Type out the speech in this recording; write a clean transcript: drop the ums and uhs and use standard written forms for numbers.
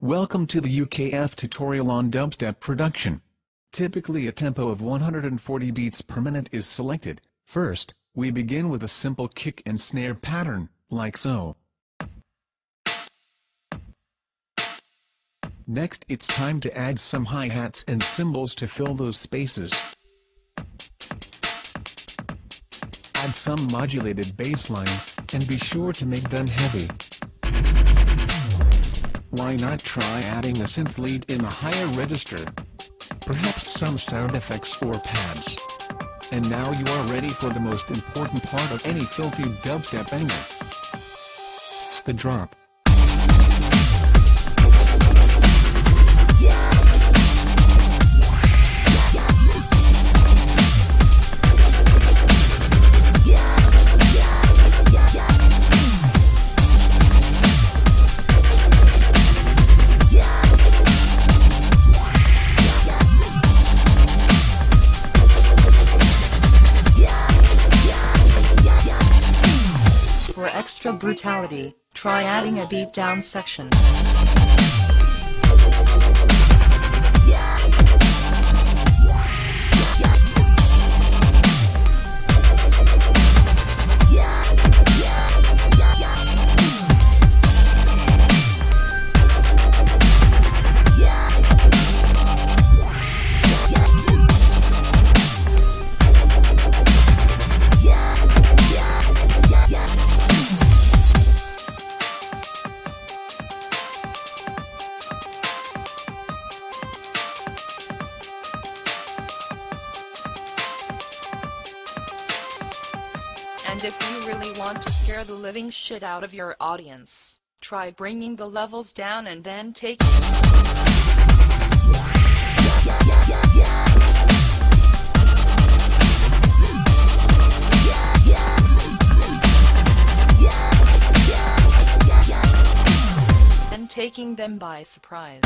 Welcome to the UKF tutorial on dubstep production. Typically a tempo of 140 beats per minute is selected. First, we begin with a simple kick and snare pattern, like so. Next it's time to add some hi-hats and cymbals to fill those spaces. Add some modulated bass lines, and be sure to make them heavy. Why not try adding a synth lead in a higher register? Perhaps some sound effects or pads. And now you are ready for the most important part of any filthy dubstep banger. The drop. For extra brutality, try adding a beat down section. And if you really want to scare the living shit out of your audience, try bringing the levels down and then take and taking them by surprise.